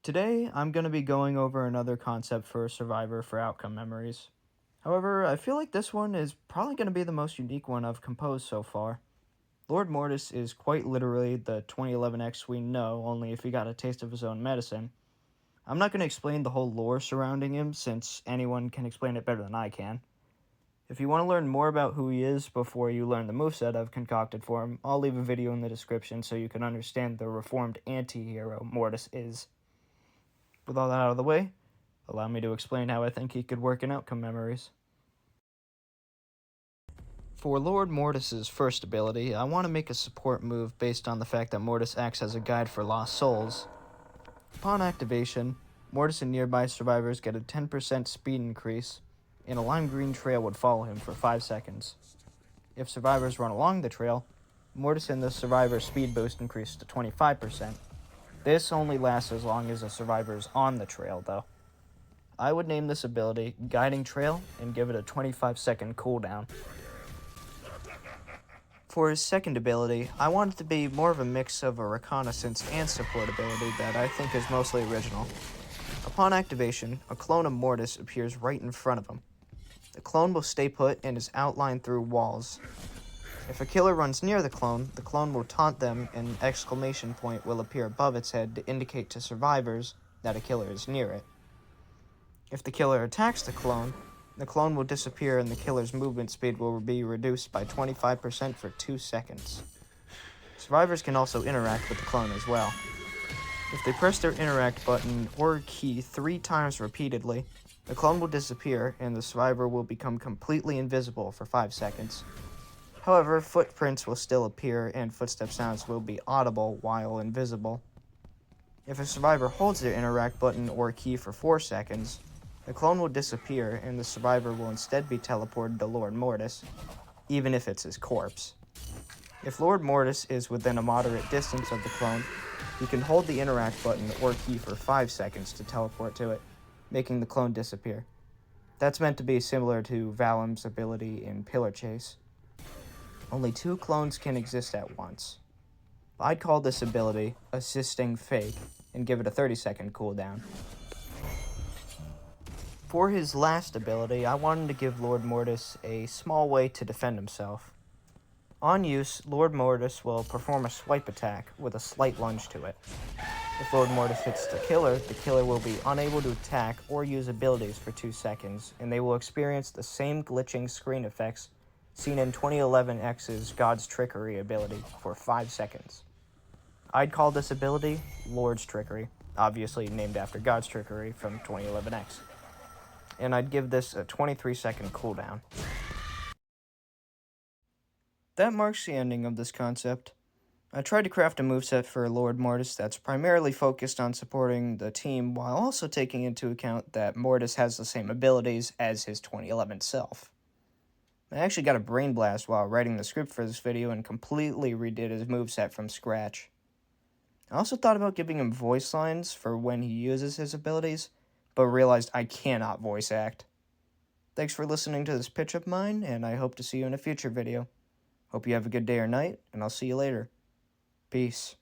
Today, I'm going to be going over another concept for Survivor for outcome memories. However, I feel like this one is probably going to be the most unique one I've composed so far. Lord Mortis is quite literally the 2011X we know, only if he got a taste of his own medicine. I'm not going to explain the whole lore surrounding him, since anyone can explain it better than I can. If you want to learn more about who he is before you learn the moveset I've concocted for him, I'll leave a video in the description so you can understand the reformed anti-hero Mortis is. With all that out of the way, allow me to explain how I think he could work in outcome memories. For Lord Mortis's first ability, I want to make a support move based on the fact that Mortis acts as a guide for lost souls. Upon activation, Mortis and nearby survivors get a 10% speed increase, and a lime green trail would follow him for 5 seconds. If survivors run along the trail, Mortis and the survivor's speed boost increases to 25%. This only lasts as long as a survivor is on the trail, though. I would name this ability Guiding Trail and give it a 25-second cooldown. For his second ability, I want it to be more of a mix of a reconnaissance and support ability that I think is mostly original. Upon activation, a clone of Mortis appears right in front of him. The clone will stay put and is outlined through walls. If a killer runs near the clone will taunt them and an exclamation point will appear above its head to indicate to survivors that a killer is near it. If the killer attacks the clone will disappear and the killer's movement speed will be reduced by 25% for 2 seconds. Survivors can also interact with the clone as well. If they press their interact button or key 3 times repeatedly, the clone will disappear and the survivor will become completely invisible for 5 seconds. However, footprints will still appear and footstep sounds will be audible while invisible. If a survivor holds their interact button or key for 4 seconds, the clone will disappear and the survivor will instead be teleported to Lord Mortis, even if it's his corpse. If Lord Mortis is within a moderate distance of the clone, he can hold the interact button or key for 5 seconds to teleport to it, making the clone disappear. That's meant to be similar to Valim's ability in Pillar Chase. Only 2 clones can exist at once. I'd call this ability Assisting Fake and give it a 30-second cooldown. For his last ability, I wanted to give Lord Mortis a small way to defend himself. On use, Lord Mortis will perform a swipe attack with a slight lunge to it. If Lord Mortis hits the killer will be unable to attack or use abilities for 2 seconds, and they will experience the same glitching screen effects seen in 2011X's God's Trickery ability for 5 seconds. I'd call this ability Lord's Trickery, obviously named after God's Trickery from 2011X. And I'd give this a 23-second cooldown. That marks the ending of this concept. I tried to craft a moveset for Lord Mortis that's primarily focused on supporting the team while also taking into account that Mortis has the same abilities as his 2011 self. I actually got a brain blast while writing the script for this video and completely redid his moveset from scratch. I also thought about giving him voice lines for when he uses his abilities, but realized I cannot voice act. Thanks for listening to this pitch of mine, and I hope to see you in a future video. Hope you have a good day or night, and I'll see you later. Peace.